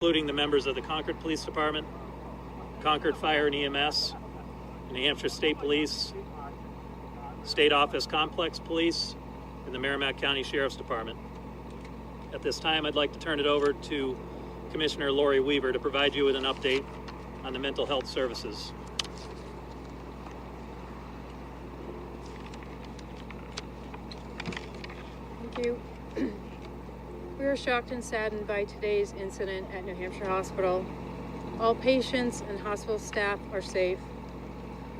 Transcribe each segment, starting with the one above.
including the members of the Concord Police Department, Concord Fire and EMS, New Hampshire State Police, State Office Complex Police, and the Merrimack County Sheriff's Department. At this time, I'd like to turn it over to Commissioner Lori Weaver to provide you with an update on the mental health services. Thank you. We are shocked and saddened by today's incident at New Hampshire Hospital. All patients and hospital staff are safe.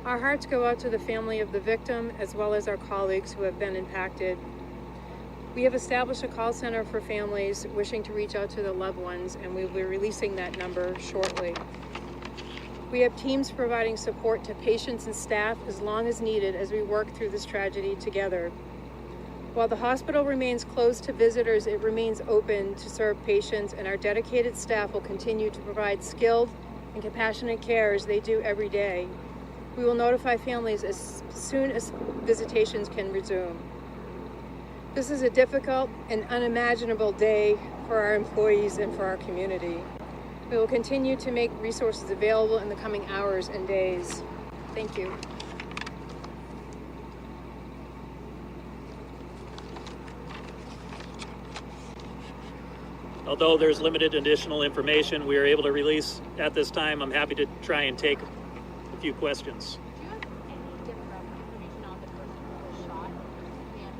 Our hearts go out to the family of the victim as well as our colleagues who have been impacted. We have established a call center for families wishing to reach out to their loved ones, and we will be releasing that number shortly. We have teams providing support to patients and staff as long as needed as we work through this tragedy together. While the hospital remains closed to visitors, it remains open to serve patients, and our dedicated staff will continue to provide skilled and compassionate care as they do every day. We will notify families as soon as visitations can resume. This is a difficult and unimaginable day for our employees and for our community. We will continue to make resources available in the coming hours and days. Thank you. Although there's limited additional information we are able to release at this time, I'm happy to try and take a few questions. Do you have any different information on the person who was shot? Name,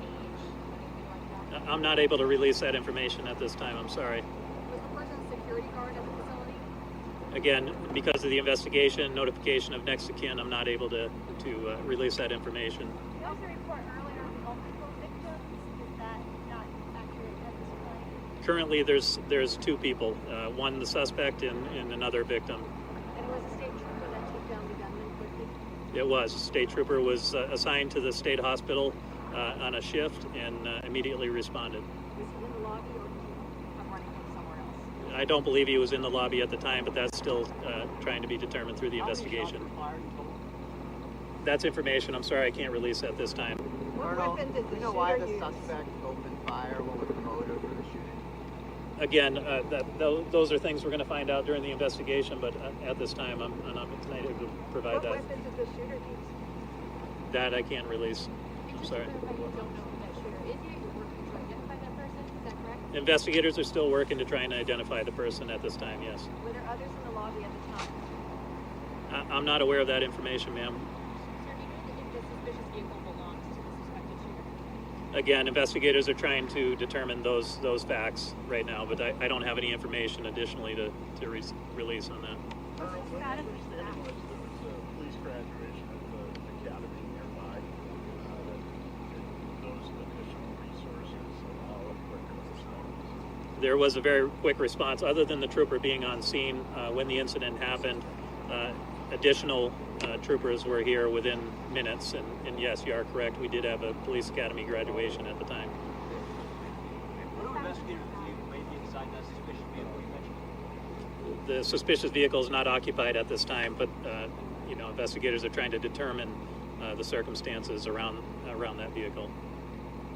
age, anything like that? I'm not able to release that information at this time, I'm sorry. Was the person a security guard at the facility? Again, because of the investigation, notification of next of kin, I'm not able to release that information. You also report earlier multiple victims. Is that not accurate at this point? Currently, there's two people, one the suspect and another victim. And it was a state trooper that took down the gunman quickly? It was. State trooper was assigned to the state hospital on a shift and immediately responded. Was he in the lobby or did he come running from somewhere else? I don't believe he was in the lobby at the time, but that's still trying to be determined through the investigation. That's information, I'm sorry, I can't release at this time. What weapon did the why the suspect opened fire? What was the motive for the shooting? Again, those are things we're going to find out during the investigation, but at this time, I'm not able to provide that. What weapon did the shooter use? That I can't release. I'm Just sorry. to clarify, you don't know who that shooter is yet. You're working to identify that person. Is that correct? Investigators are still working to try and identify the person at this time, yes. Were there others in the lobby at the time? I'm not aware of that information, ma'am. Sir, do you know if the suspicious vehicle belongs to the suspected shooter? Again, investigators are trying to determine those facts right now, but I don't have any information additionally to release on that. Colonel, my understanding was there was a police graduation at the academy nearby. That those additional resources allow a quicker response. There was a very quick response, other than the trooper being on scene when the incident happened. Additional troopers were here within minutes, and yes, you are correct. We did have a police academy graduation at the time. What do investigators believe may be inside that suspicious vehicle you mentioned? The suspicious vehicle is not occupied at this time, but investigators are trying to determine the circumstances around that vehicle.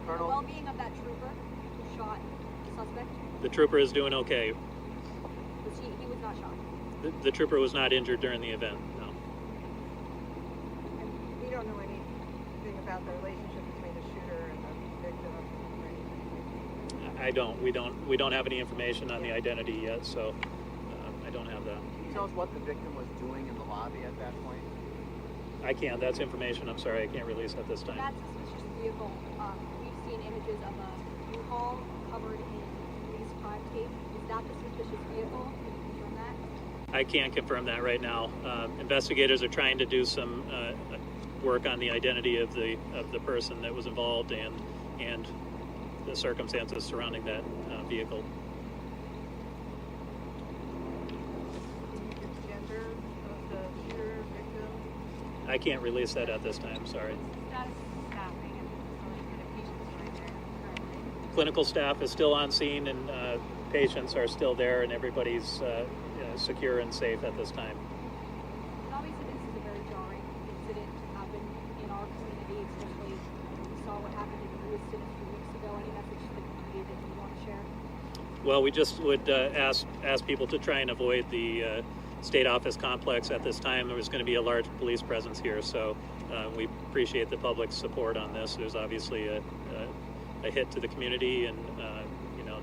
The Colonel, well-being of that trooper who shot the suspect, The trooper is doing okay. he was not shot. The trooper was not injured during the event. No. and we don't know anything about the relationship between the shooter and the victim of the I don't. We don't have any information on the identity yet, so I don't have that. Can you tell us what the victim was doing in the lobby at that point? I can't. That's information. I'm sorry. I can't release at this time. That suspicious vehicle, we've seen images of a U-Haul covered in police crime tape. Is that the suspicious vehicle? Can you confirm that? I can't confirm that right now. Investigators are trying to do some work on the identity of the person that was involved and the circumstances surrounding that vehicle. The gender of the shooter victim? I can't release that at this time. Sorry. Status of staffing and the patients right there currently. Clinical staff is still on scene, and patients are still there, and everybody's secure and safe at this time. And obviously this is a very jarring incident to happen in our community, especially we saw what happened in Lewiston a few weeks ago. Any message to the community that you want to share? Well, we just would ask people to try and avoid the state office complex at this time. There was going to be a large police presence here, so we appreciate the public's support on this. There's obviously a hit to the community, and you know,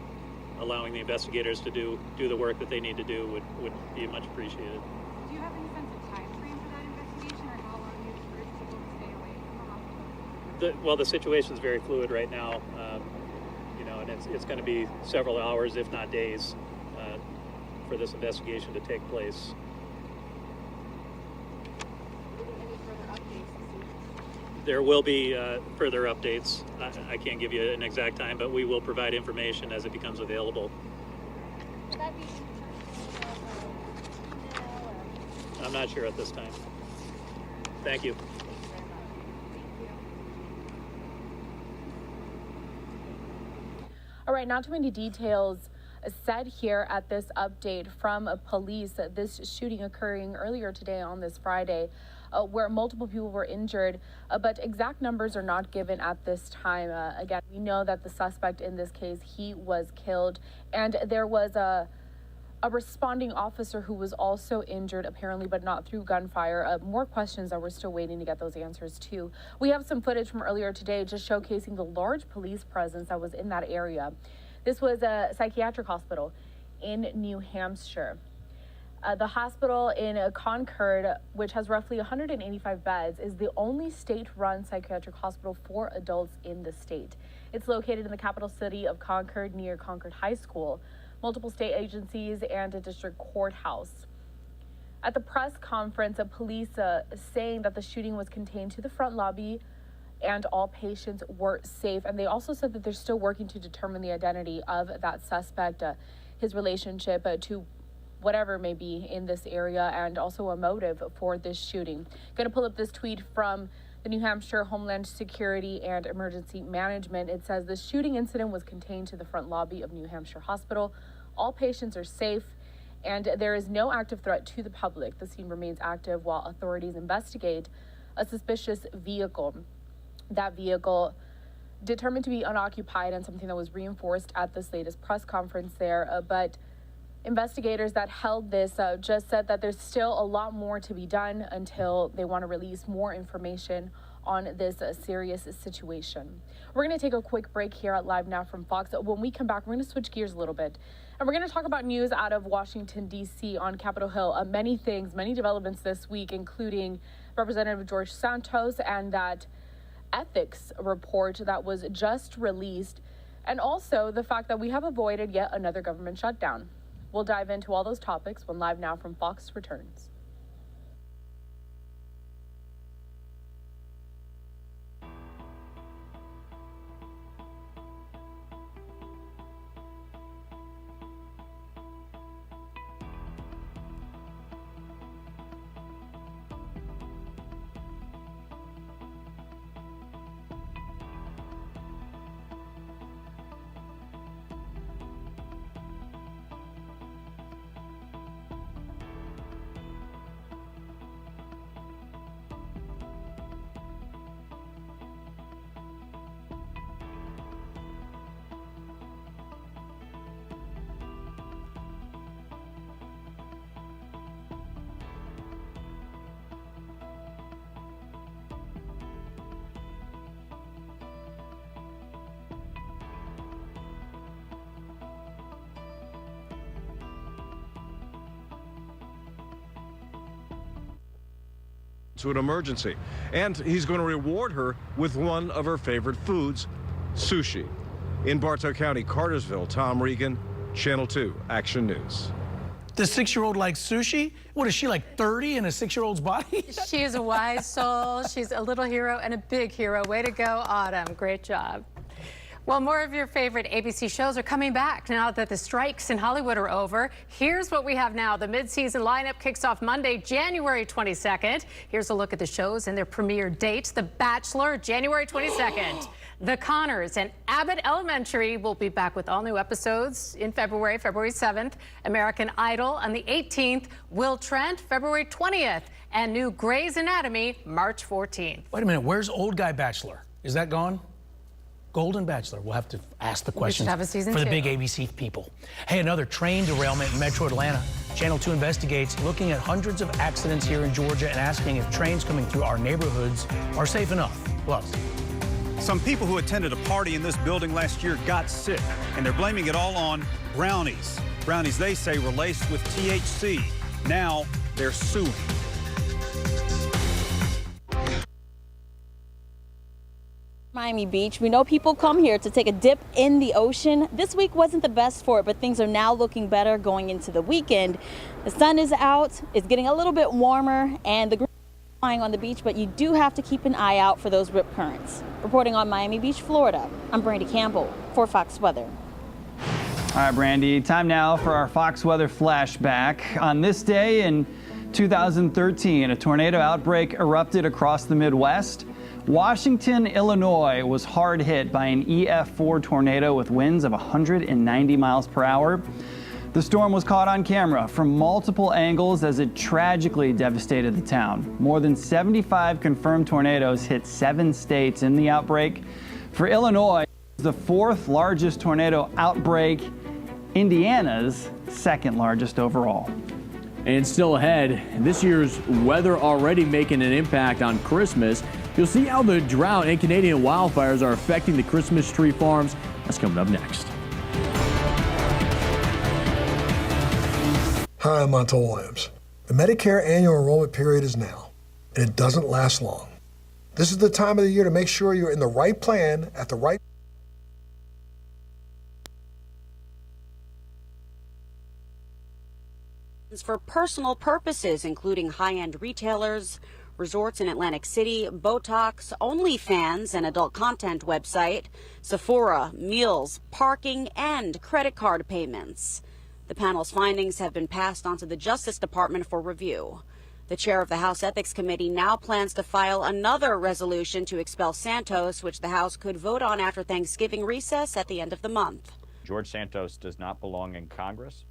allowing the investigators to do the work that they need to do would be much appreciated. Do you have any sense of time frame for that investigation, or how long you encourage people to stay away from the hospital? Well, the situation is very fluid right now, you know, and it's going to be several hours, if not days, for this investigation to take place. Any further updates this week? There will be further updates. I can't give you an exact time, but we will provide information as it becomes available. Would that be in terms of email or? I'm not sure at this time. Thank you. All right, not too many details said here at this update from police. This shooting occurring earlier today on this Friday, where multiple people were injured, but exact numbers are not given at this time. Again, we know that the suspect in this case, he was killed, and there was a responding officer who was also injured, apparently, but not through gunfire. More questions that we're still waiting to get those answers to. We have some footage from earlier today just showcasing the large police presence that was in that area. This was a psychiatric hospital in New Hampshire. The hospital in Concord, which has roughly 185 beds, is the only state-run psychiatric hospital for adults in the state. It's located in the capital city of Concord near Concord High School, multiple state agencies, and a district courthouse. At the press conference, police saying that the shooting was contained to the front lobby and all patients were safe. And they also said that they're still working to determine the identity of that suspect, his relationship to whatever may be in this area, and also a motive for this shooting. Going to pull up this tweet from the New Hampshire Homeland Security and Emergency Management. It says the shooting incident was contained to the front lobby of New Hampshire Hospital. All patients are safe, and there is no active threat to the public. The scene remains active while authorities investigate a suspicious vehicle. That vehicle determined to be unoccupied, and something that was reinforced at this latest press conference there. But investigators that held this just said that there's still a lot more to be done until they want to release more information on this serious situation. We're going to take a quick break here at Live Now from Fox. When we come back, we're going to switch gears a little bit, and we're going to talk about news out of Washington, D.C. on Capitol Hill. Many things, many developments this week, including Representative George Santos and that ethics report that was just released, and also the fact that we have avoided yet another government shutdown. We'll dive into all those topics when Live Now from Fox returns. To an emergency, and he's going to reward her with one of her favorite foods, sushi. In Bartow County, Cartersville, Tom Regan, Channel 2 Action News. The 6-year-old likes sushi? What is she, like 30 in a 6-year-old's body? She is a wise soul. She's a little hero and a big hero. Way to go, Autumn. Great job. Well, more of your favorite ABC shows are coming back now that the strikes in Hollywood are over. Here's what we have now. The mid-season lineup kicks off Monday, January 22nd. Here's a look at the shows and their premiere dates. The Bachelor, January 22nd. The Conners and Abbott Elementary will be back with all new episodes in February 7th. American Idol on the 18th. Will Trent, February 20th. And new Grey's Anatomy, March 14th. Wait a minute, where's Old Guy Bachelor? Is that gone? Golden Bachelor. We'll have to ask the should questions have a season for the 2. big ABC people. Hey, another train derailment in Metro Atlanta. Channel 2 investigates, looking at hundreds of accidents here in Georgia and asking if trains coming through our neighborhoods are safe enough. Plus, some people who attended a party in this building last year got sick, and they're blaming it all on brownies. Brownies, they say, were laced with THC. Now they're suing. Miami Beach. We know people come here to take a dip in the ocean. This week wasn't the best for it, but things are now looking better going into the weekend. The sun is out, it's getting a little bit warmer, and the flying on the beach, but you do have to keep an eye out for those rip currents. Reporting on Miami Beach, Florida, I'm Brandy Campbell for Fox Weather. All right, Brandy, time now for our Fox Weather flashback. On this day in 2013, a tornado outbreak erupted across the Midwest. Washington, Illinois was hard hit by an EF4 tornado with winds of 190 miles per hour. The storm was caught on camera from multiple angles as it tragically devastated the town. More than 75 confirmed tornadoes hit 7 states in the outbreak. For Illinois, the 4th largest tornado outbreak, Indiana's 2nd largest overall. And still ahead, this year's weather already making an impact on Christmas. You'll see how the drought and Canadian wildfires are affecting the Christmas tree farms. That's coming up next. Hi, I'm Montel Williams. The Medicare annual enrollment period is now, and it doesn't last long. This is the time of the year to make sure you're in the right plan at the right for personal purposes, including high-end retailers, resorts in Atlantic City, Botox, OnlyFans, an adult content website, Sephora, meals, parking, and credit card payments. The panel's findings have been passed on to the Justice Department for review. The chair of the House Ethics Committee now plans to file another resolution to expel Santos, which the House could vote on after Thanksgiving recess at the end of the month. George Santos does not belong in Congress,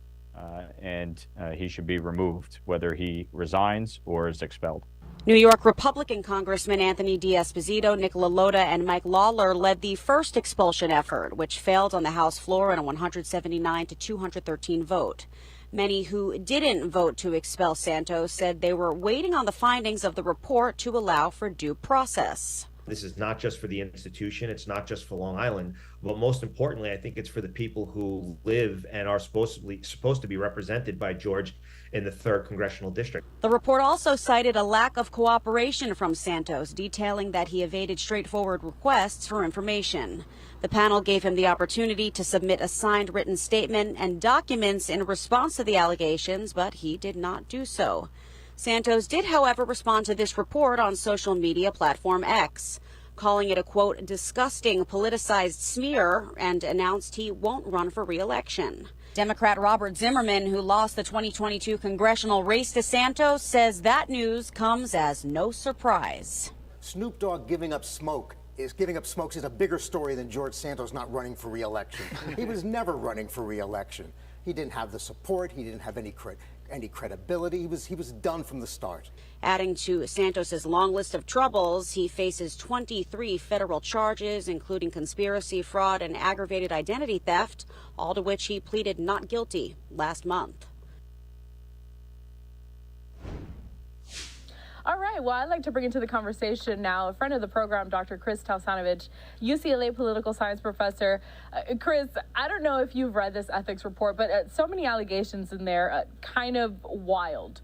and he should be removed, whether he resigns or is expelled. New York Republican Congressman Anthony D'Esposito, Nick LaLota, and Mike Lawler led the first expulsion effort, which failed on the House floor in a 179 to 213 vote. Many who didn't vote to expel Santos said they were waiting on the findings of the report to allow for due process. This is not just for the institution, it's not just for Long Island, but most importantly, I think it's for the people who live and are supposed to be represented by George in the 3rd Congressional District. The report also cited a lack of cooperation from Santos, detailing that he evaded straightforward requests for information. The panel gave him the opportunity to submit a signed written statement and documents in response to the allegations, but he did not do so. Santos did, however, respond to this report on social media platform X, calling it a, quote, disgusting politicized smear, and announced he won't run for re-election. Democrat Robert Zimmerman, who lost the 2022 congressional race to Santos, says that news comes as no surprise. Snoop Dogg giving up smokes is a bigger story than George Santos not running for re-election. He was never running for re-election. He didn't have the support. He didn't have any credibility. He was done from the start. Adding to Santos's long list of troubles, he faces 23 federal charges, including conspiracy, fraud, and aggravated identity theft, all to which he pleaded not guilty last month. All right, well, I'd like to bring into the conversation now a friend of the program, Dr. Chris Talsanovich, UCLA political science professor. Chris, I don't know if you've read this ethics report, but so many allegations in there, kind of wild.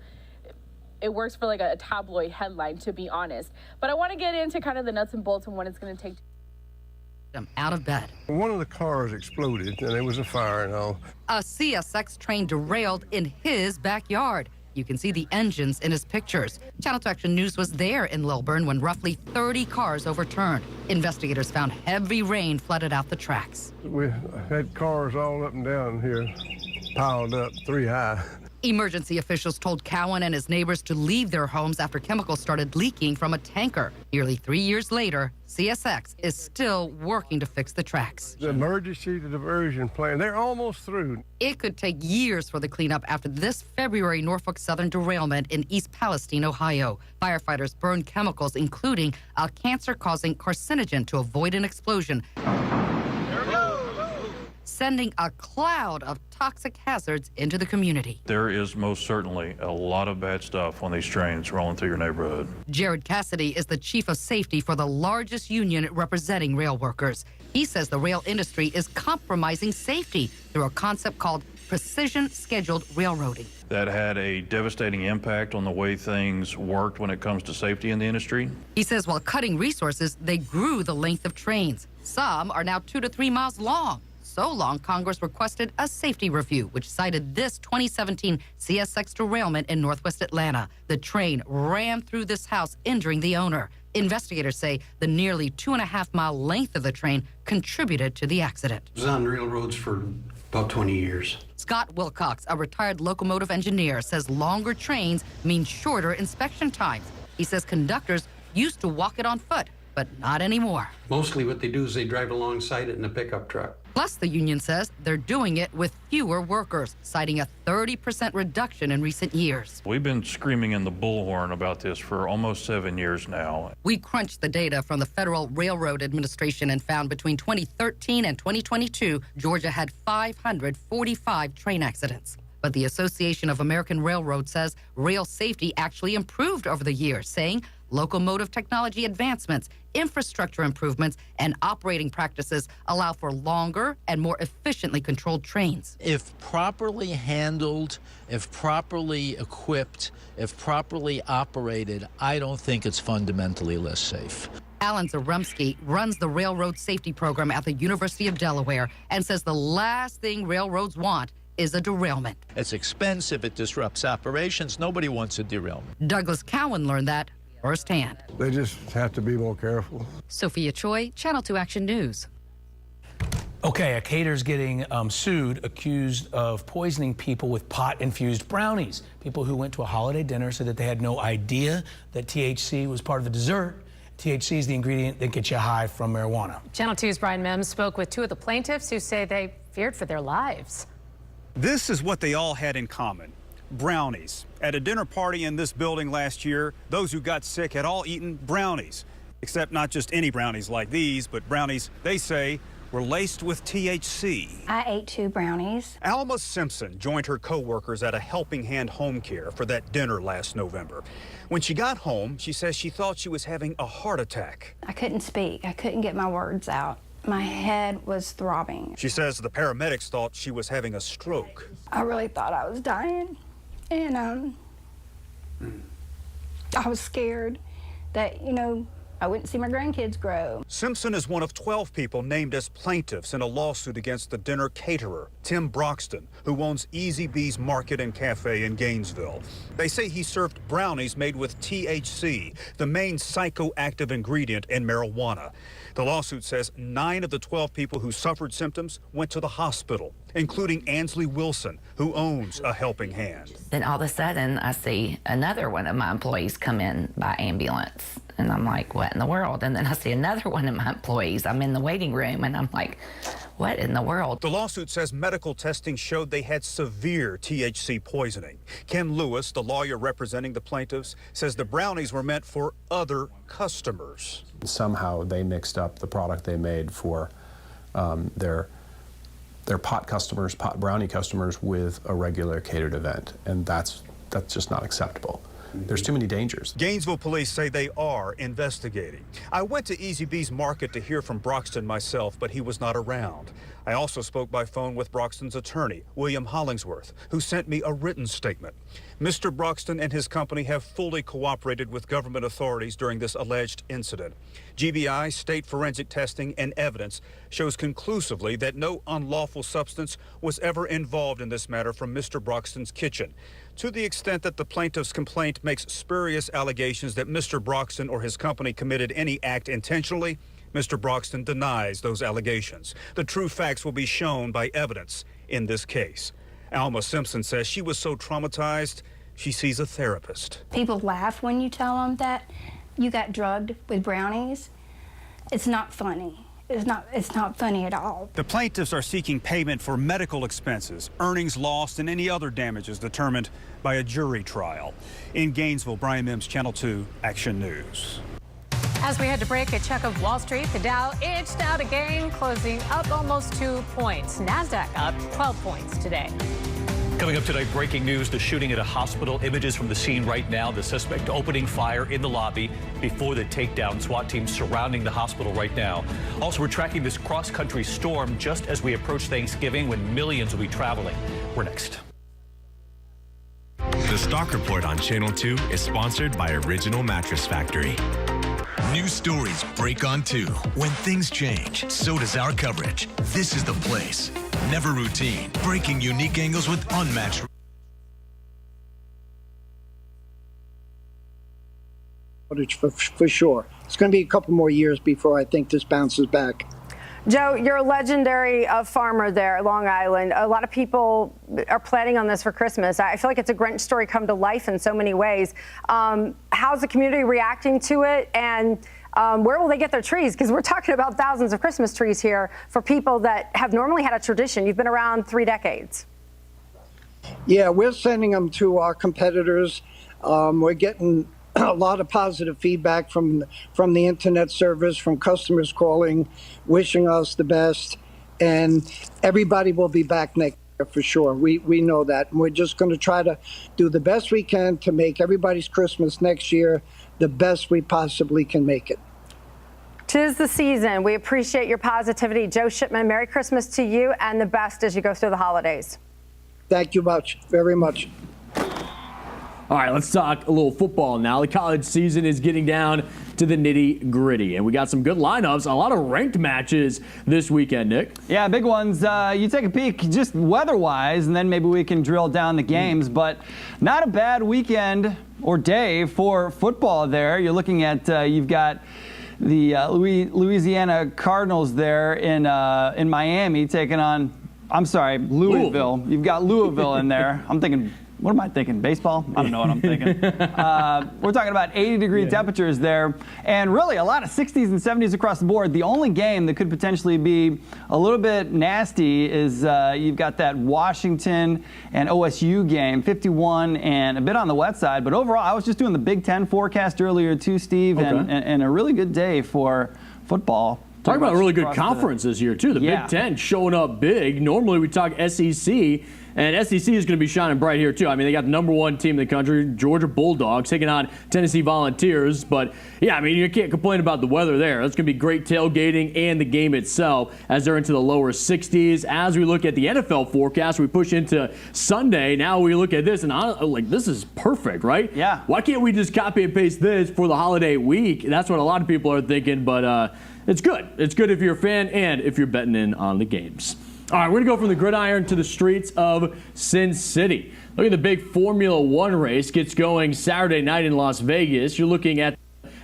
It works for like a tabloid headline, to be honest. But I want to get into kind of the nuts and bolts and what it's going to take. I'm out of bed. One of the cars exploded, and there was a fire and all. A CSX train derailed in his backyard. You can see the engines in his pictures. Channel 2 Action News was there in Lilburn when roughly 30 cars overturned. Investigators found heavy rain flooded out the tracks. We had cars all up and down here. piled up 3 high. Emergency officials told Cowan and his neighbors to leave their homes after chemicals started leaking from a tanker. Nearly 3 years later, CSX is still working to fix the tracks. The emergency diversion plan, they're almost through. It could take years for the cleanup after this February Norfolk Southern derailment in East Palestine, Ohio. Firefighters burned chemicals, including a cancer-causing carcinogen, to avoid an explosion, sending a cloud of toxic hazards into the community. There is most certainly a lot of bad stuff on these trains rolling through your neighborhood. Jared Cassidy is the chief of safety for the largest union representing rail workers. He says the rail industry is compromising safety through a concept called precision scheduled railroading. That had a devastating impact on the way things worked when it comes to safety in the industry. He says while cutting resources, they grew the length of trains. Some are now 2 to 3 miles long. So long, Congress requested a safety review, which cited this 2017 CSX derailment in Northwest Atlanta. The train ran through this house, injuring the owner. Investigators say the nearly 2.5-mile length of the train contributed to the accident. It was on railroads for about 20 years. Scott Wilcox, a retired locomotive engineer, says longer trains mean shorter inspection times. He says conductors used to walk it on foot, but not anymore. Mostly what they do is they drive alongside it in a pickup truck. Plus, the union says they're doing it with fewer workers, citing a 30% reduction in recent years. We've been screaming in the bullhorn about this for almost 7 years now. We crunched the data from the Federal Railroad Administration and found between 2013 and 2022, Georgia had 545 train accidents. But the Association of American Railroads says rail safety actually improved over the years, saying locomotive technology advancements, infrastructure improvements, and operating practices allow for longer and more efficiently controlled trains. If properly handled, if properly equipped, if properly operated, I don't think it's fundamentally less safe. Alan Zaremski runs the Railroad Safety Program at the University of Delaware and says the last thing railroads want is a derailment. It's expensive, it disrupts operations. Nobody wants a derailment. Douglas Cowan learned that firsthand. They just have to be more careful. Sophia Choi, Channel 2 Action News. Okay, a caterer's getting sued, accused of poisoning people with pot-infused brownies. People who went to a holiday dinner said that they had no idea that THC was part of the dessert. THC is the ingredient that gets you high from marijuana. Channel 2's Brian Mims spoke with 2 of the plaintiffs who say they feared for their lives. This is what they all had in common. Brownies. At a dinner party in this building last year, those who got sick had all eaten brownies. Except not just any brownies like these, but brownies, they say, were laced with THC. I ate 2 brownies. Alma Simpson joined her co-workers at a Helping Hand Home Care for that dinner last November. When she got home, she says she thought she was having a heart attack. I couldn't speak. I couldn't get my words out. My head was throbbing. She says the paramedics thought she was having a stroke. I really thought I was dying. And I was scared that, I wouldn't see my grandkids grow. Simpson is one of 12 people named as plaintiffs in a lawsuit against the dinner caterer, Tim Broxton, who owns Easy Bees Market and Cafe in Gainesville. They say he served brownies made with THC, the main psychoactive ingredient in marijuana. The lawsuit says 9 of the 12 people who suffered symptoms went to the hospital, including Ansley Wilson, who owns a Helping Hand. Then all of a sudden, I see another one of my employees come in by ambulance. And I'm like, what in the world? And then I see another one of my employees. I'm in the waiting room, and I'm like, what in the world? The lawsuit says medical testing showed they had severe THC poisoning. Ken Lewis, the lawyer representing the plaintiffs, says the brownies were meant for other customers. Somehow they mixed up the product they made for their pot customers, pot brownie customers, with a regular catered event, and that's just not acceptable. There's too many dangers. Gainesville police say they are investigating. I went to Easy Bees Market to hear from Broxton myself, but he was not around. I also spoke by phone with Broxton's attorney, William Hollingsworth, who sent me a written statement. Mr. Broxton and his company have fully cooperated with government authorities during this alleged incident. GBI, state forensic testing, and evidence shows conclusively that no unlawful substance was ever involved in this matter from Mr. Broxton's kitchen. To the extent that the plaintiff's complaint makes spurious allegations that Mr. Broxton or his company committed any act intentionally, Mr. Broxton denies those allegations. The true facts will be shown by evidence in this case. Alma Simpson says she was so traumatized, she sees a therapist. People laugh when you tell them that you got drugged with brownies. It's not funny. It's not funny at all. The plaintiffs are seeking payment for medical expenses, earnings lost, and any other damages determined by a jury trial. In Gainesville, Brian Mims, Channel 2 Action News. As we head to break, a check of Wall Street. The Dow inched out again, closing up almost 2 points. NASDAQ up 12 points today. Coming up tonight, breaking news, the shooting at a hospital. Images from the scene right now. The suspect opening fire in the lobby before the takedown. SWAT team surrounding the hospital right now. Also, we're tracking this cross-country storm just as we approach Thanksgiving when millions will be traveling. We're next. The Stock Report on Channel 2 is sponsored by Original Mattress Factory. New stories break on 2. When things change, so does our coverage. This is the place. Never routine. Breaking unique angles with unmatched. For sure. It's going to be a couple more years before I think this bounces back. Joe, you're a legendary farmer there, Long Island. A lot of people are planning on this for Christmas. I feel like it's a Grinch story come to life in so many ways. How's the community reacting to it? And where will they get their trees? Because we're talking about thousands of Christmas trees here for people that have normally had a tradition. You've been around 3 decades. Yeah, we're sending them to our competitors. We're getting a lot of positive feedback from the internet service, from customers calling, wishing us the best, and everybody will be back next year for sure. We know that, and we're just going to try to do the best we can to make everybody's Christmas next year the best we possibly can make it. 'Tis the season. We appreciate your positivity. Joe Shipman, Merry Christmas to you and the best as you go through the holidays. Thank you very much. All right, let's talk a little football now. The college season is getting down to the nitty-gritty, and we got some good lineups, a lot of ranked matches this weekend, Nick. Yeah, big ones. You take a peek just weather-wise, and then maybe we can drill down the games, but not a bad weekend or day for football there. You're looking at, you've got the Louisiana Cardinals there in Miami taking on, I'm sorry, Louisville. You've got Louisville in there. I'm thinking, what am I thinking? Baseball? I don't know what I'm thinking. We're talking about 80-degree temperatures there, and really a lot of 60s and 70s across the board. The only game that could potentially be a little bit nasty is you've got that Washington and OSU game, 51 and a bit on the wet side. But overall, I was just doing the Big Ten forecast earlier too, Steve, and a really good day for football. Talk about a really good conference this year, too. The Big Ten showing up big. Normally, we talk SEC, and SEC is going to be shining bright here, too. I mean, they got the #1 team in the country, Georgia Bulldogs, taking on Tennessee Volunteers. But, yeah, I mean, you can't complain about the weather there. It's going to be great tailgating and the game itself as they're into the lower 60s. As we look at the NFL forecast, we push into Sunday. Now we look at this, and like, this is perfect, right? Yeah. Why can't we just copy and paste this for the holiday week? That's what a lot of people are thinking, but it's good. It's good if you're a fan and if you're betting in on the games. All right, we're going to go from the gridiron to the streets of Sin City. Look at the big Formula One race. Gets going Saturday night in Las Vegas. You're looking at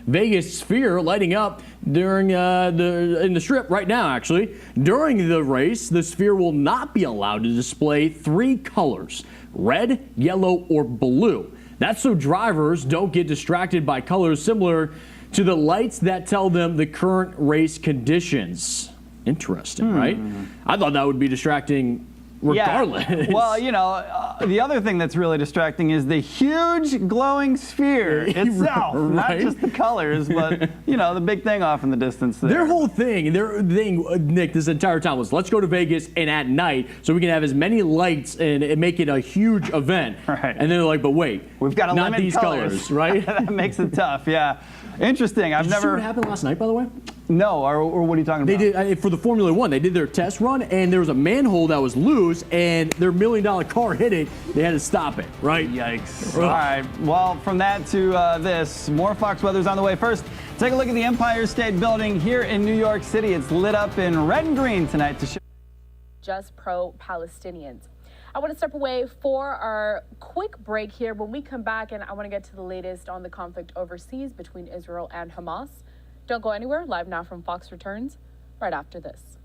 Vegas Sphere lighting up during in the strip right now, actually. During the race, the Sphere will not be allowed to display 3 colors, red, yellow, or blue. That's so drivers don't get distracted by colors similar to the lights that tell them the current race conditions. Interesting, right? I thought that would be distracting regardless. Yeah. Well, you know, the other thing that's really distracting is the huge glowing sphere itself. Right. Not just the colors, but, you know, the big thing off in the distance there. Their whole thing, Nick, this entire time was let's go to Vegas and at night so we can have as many lights and make it a huge event. Right. And then they're like, but wait, we've got to not limit these colors, right? That makes it tough, yeah. Interesting. Did you see what happened last night, by the way? No, or what are you talking about? They did for the Formula One. They did their test run, and there was a manhole that was loose, and their $1 million car hit it. They had to stop it. Right? Yikes! All right. Well, from that to this, more Fox weather's on the way. First, take a look at the Empire State Building here in New York City. It's lit up in red and green tonight to show. Just pro-Palestinians. I want to step away for our quick break here. When we come back, and I want to get to the latest on the conflict overseas between Israel and Hamas. Don't go anywhere. Live Now from Fox returns right after this.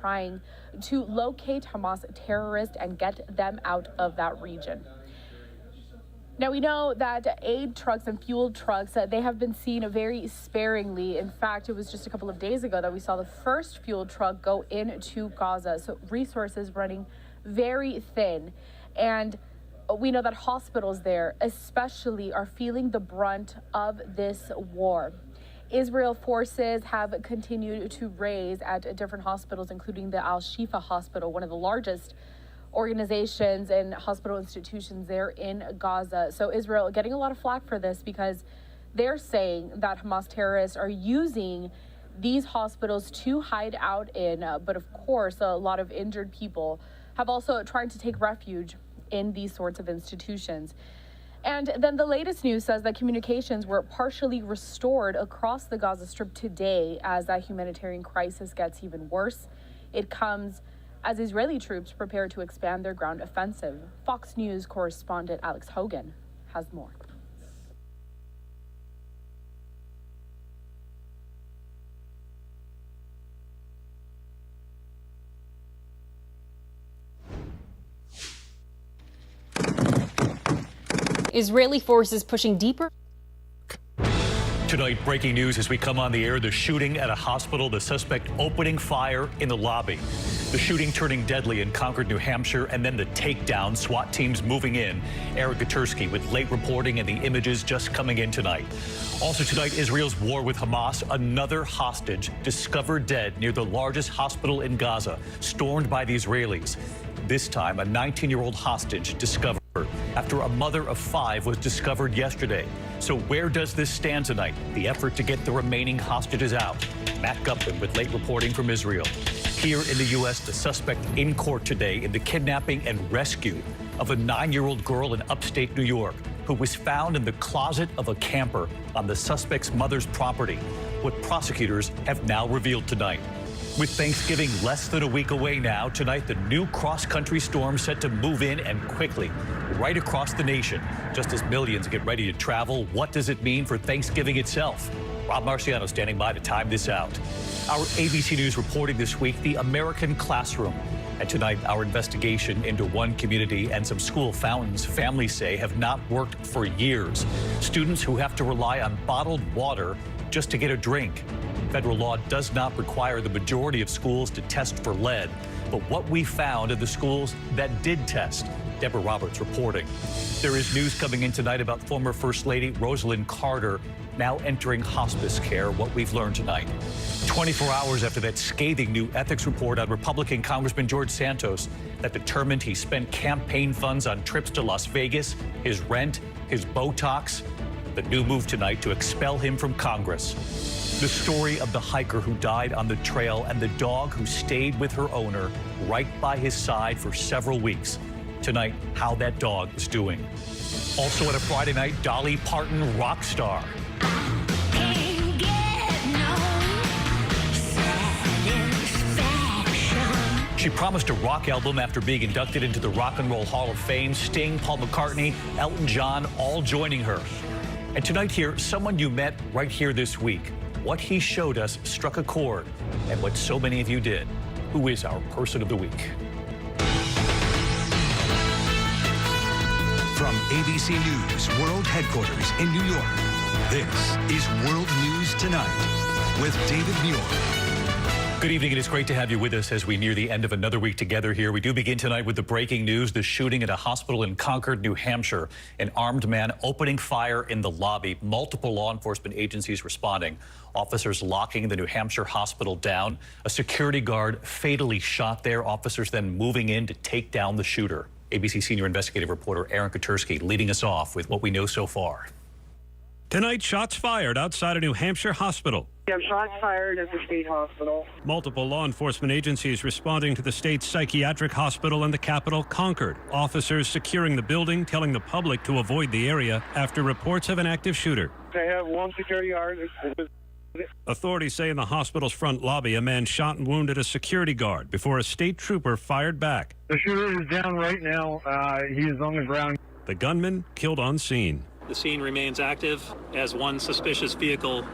trying to locate Hamas terrorists and get them out of that region. Now, we know that aid trucks and fuel trucks, they have been seen very sparingly. In fact, it was just a couple of days ago that we saw the first fuel truck go into Gaza. So resources running very thin. And we know that hospitals there especially are feeling the brunt of this war. Israel forces have continued to raise at different hospitals, including the Al-Shifa Hospital, one of the largest organizations and hospital institutions there in Gaza. So Israel getting a lot of flack for this because they're saying that Hamas terrorists are using these hospitals to hide out in. But of course, a lot of injured people have also tried to take refuge in these sorts of institutions. And then the latest news says that communications were partially restored across the Gaza Strip today as that humanitarian crisis gets even worse. It comes as Israeli troops prepare to expand their ground offensive. Fox News correspondent Alex Hogan has more. Israeli forces pushing deeper. Tonight, breaking news as we come on the air, the shooting at a hospital, the suspect opening fire in the lobby. The shooting turning deadly in Concord, New Hampshire, and then the takedown, SWAT teams moving in. Aaron Katersky with late reporting and the images just coming in tonight. Also tonight, Israel's war with Hamas, another hostage discovered dead near the largest hospital in Gaza, stormed by the Israelis. This time, a 19-year-old hostage discovered after a mother of 5 was discovered yesterday. So where does this stand tonight? The effort to get the remaining hostages out. Matt Gupton with late reporting from Israel. Here in the U.S., the suspect in court today in the kidnapping and rescue of a 9-year-old girl in upstate New York who was found in the closet of a camper on the suspect's mother's property. What prosecutors have now revealed tonight. With Thanksgiving less than a week away now, tonight the new cross-country storm set to move in and quickly, right across the nation. Just as millions get ready to travel, what does it mean for Thanksgiving itself? Rob Marciano standing by to time this out. Our ABC News reporting this week, the American classroom. And tonight, our investigation into one community and some school fountains families say have not worked for years. Students who have to rely on bottled water just to get a drink. Federal law does not require the majority of schools to test for lead. But what we found in the schools that did test. Deborah Roberts reporting. There is news coming in tonight about former First Lady Rosalynn Carter now entering hospice care, what we've learned tonight. 24 hours after that scathing new ethics report on Republican Congressman George Santos that determined he spent campaign funds on trips to Las Vegas, his rent, his Botox. The new move tonight to expel him from Congress. The story of the hiker who died on the trail and the dog who stayed with her owner right by his side for several weeks. Tonight, how that dog is doing. Also at a Friday night, Dolly Parton rock star. She promised a rock album after being inducted into the Rock and Roll Hall of Fame. Sting, Paul McCartney, Elton John, all joining her. And tonight here, someone you met right here this week. What he showed us struck a chord, and what so many of you did. Who is our person of the week? From ABC News World Headquarters in New York, this is World News Tonight with David Muir. Good evening, and it's great to have you with us as we near the end of another week together here. We do begin tonight with the breaking news, the shooting at a hospital in Concord, New Hampshire. An armed man opening fire in the lobby. Multiple law enforcement agencies responding. Officers locking the New Hampshire hospital down. A security guard fatally shot there. Officers then moving in to take down the shooter. ABC senior investigative reporter Aaron Katersky leading us off with what we know so far. Tonight, shots fired outside a New Hampshire hospital. Shots fired at the state hospital. Multiple law enforcement agencies responding to the state's psychiatric hospital in the capital, Concord. Officers securing the building, telling the public to avoid the area after reports of an active shooter. They have one security guard. Authorities say in the hospital's front lobby, a man shot and wounded a security guard before a state trooper fired back. The shooter is down right now. He is on the ground. The gunman killed on scene. The scene remains active as one suspicious vehicle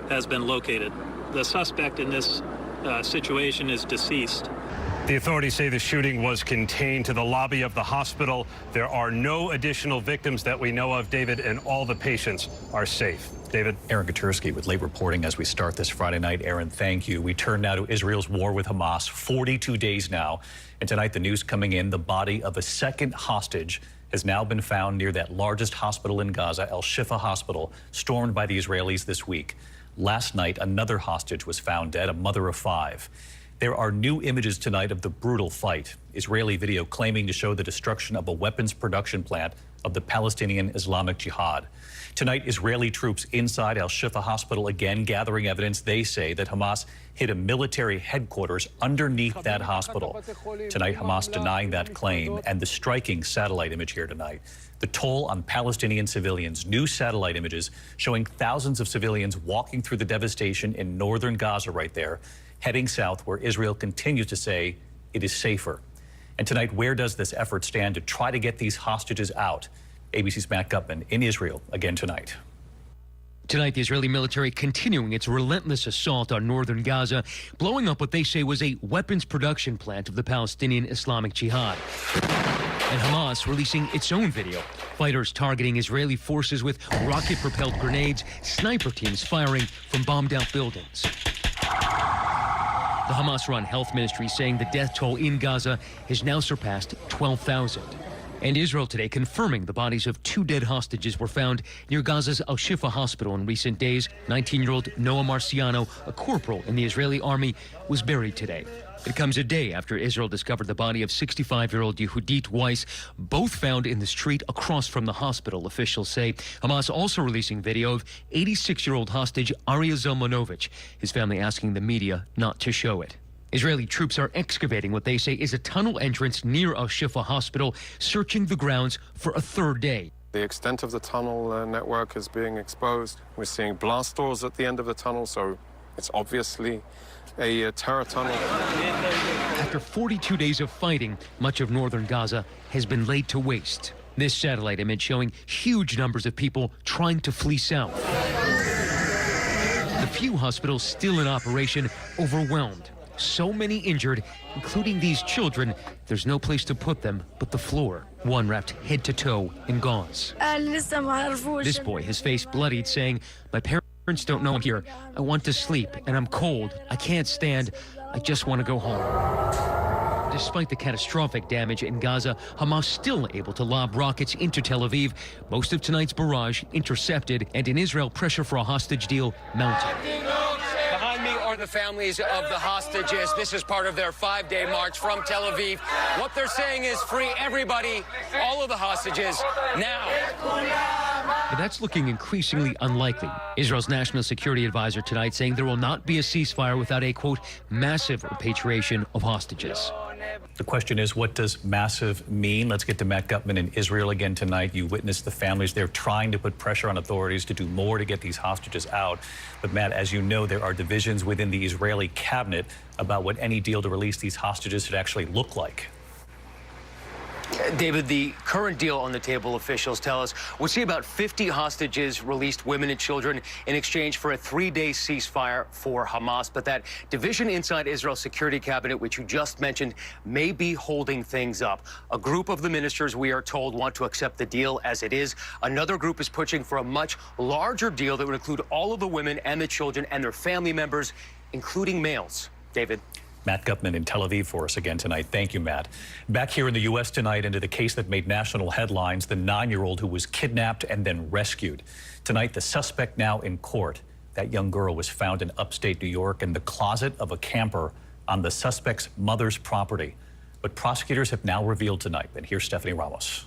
has been located. The suspect in this situation is deceased. The authorities say the shooting was contained to the lobby of the hospital. There are no additional victims that we know of, David, and all the patients are safe. David? Aaron Katursky with late reporting as we start this Friday night. Aaron, thank you. We turn now to Israel's war with Hamas, 42 days now. And tonight, the news coming in, the body of a second hostage has now been found near that largest hospital in Gaza, Al Shifa Hospital, stormed by the Israelis this week. Last night, another hostage was found dead, a mother of 5. There are new images tonight of the brutal fight. Israeli video claiming to show the destruction of a weapons production plant of the Palestinian Islamic Jihad. Tonight, Israeli troops inside Al Shifa Hospital again gathering evidence. They say that Hamas hit a military headquarters underneath that hospital. Tonight, Hamas denying that claim, and the striking satellite image here tonight. The toll on Palestinian civilians. New satellite images showing thousands of civilians walking through the devastation in northern Gaza right there, heading south where Israel continues to say it is safer. And tonight, where does this effort stand to try to get these hostages out? ABC's Matt Gutman in Israel again tonight. Tonight, the Israeli military continuing its relentless assault on northern Gaza, blowing up what they say was a weapons production plant of the Palestinian Islamic Jihad. And Hamas releasing its own video. Fighters targeting Israeli forces with rocket-propelled grenades, sniper teams firing from bombed-out buildings. The Hamas-run health ministry saying the death toll in Gaza has now surpassed 12,000. And Israel today confirming the bodies of 2 dead hostages were found near Gaza's Al Shifa hospital in recent days. 19-year-old Noah Marciano, a corporal in the Israeli army, was buried today. It comes a day after Israel discovered the body of 65-year-old Yehudit Weiss, both found in the street across from the hospital, officials say. Hamas also releasing video of 86-year-old hostage Aria Zelmanovich, his family asking the media not to show it. Israeli troops are excavating what they say is a tunnel entrance near Al Shifa Hospital, searching the grounds for a 3rd day. The extent of the tunnel network is being exposed. We're seeing blast doors at the end of the tunnel, so it's obviously a terror tunnel. After 42 days of fighting, much of northern Gaza has been laid to waste. This satellite image showing huge numbers of people trying to flee south. The few hospitals still in operation, overwhelmed. So many injured, including these children, there's no place to put them but the floor. One wrapped head to toe in gauze. This boy, his face bloodied, saying, "My parents don't know I'm here. I want to sleep, and I'm cold. I can't stand. I just want to go home." Despite the catastrophic damage in Gaza, Hamas still able to lob rockets into Tel Aviv. Most of tonight's barrage intercepted, and in Israel, pressure for a hostage deal mounted. Behind me are the families of the hostages. This is part of their 5-day march from Tel Aviv. What they're saying is free everybody, all of the hostages, now. But that's looking increasingly unlikely. Israel's national security advisor tonight saying there will not be a ceasefire without a, quote, massive repatriation of hostages. The question is, what does massive mean? Let's get to Matt Gutman in Israel again tonight. You witnessed the families there trying to put pressure on authorities to do more to get these hostages out. But Matt, as you know, there are divisions within the Israeli cabinet about what any deal to release these hostages should actually look like. David, the current deal on the table, officials tell us, would see about 50 hostages released, women and children, in exchange for a 3-day ceasefire for Hamas. But that division inside Israel's security cabinet, which you just mentioned, may be holding things up. A group of the ministers, we are told, want to accept the deal as it is. Another group is pushing for a much larger deal that would include all of the women and the children and their family members, including males. David. Matt Gutman in Tel Aviv for us again tonight. Thank you, Matt. Back here in the U.S. tonight into the case that made national headlines, the 9-year-old who was kidnapped and then rescued. Tonight, the suspect now in court. That young girl was found in upstate New York in the closet of a camper on the suspect's mother's property. But prosecutors have now revealed tonight. And here's Stephanie Ramos.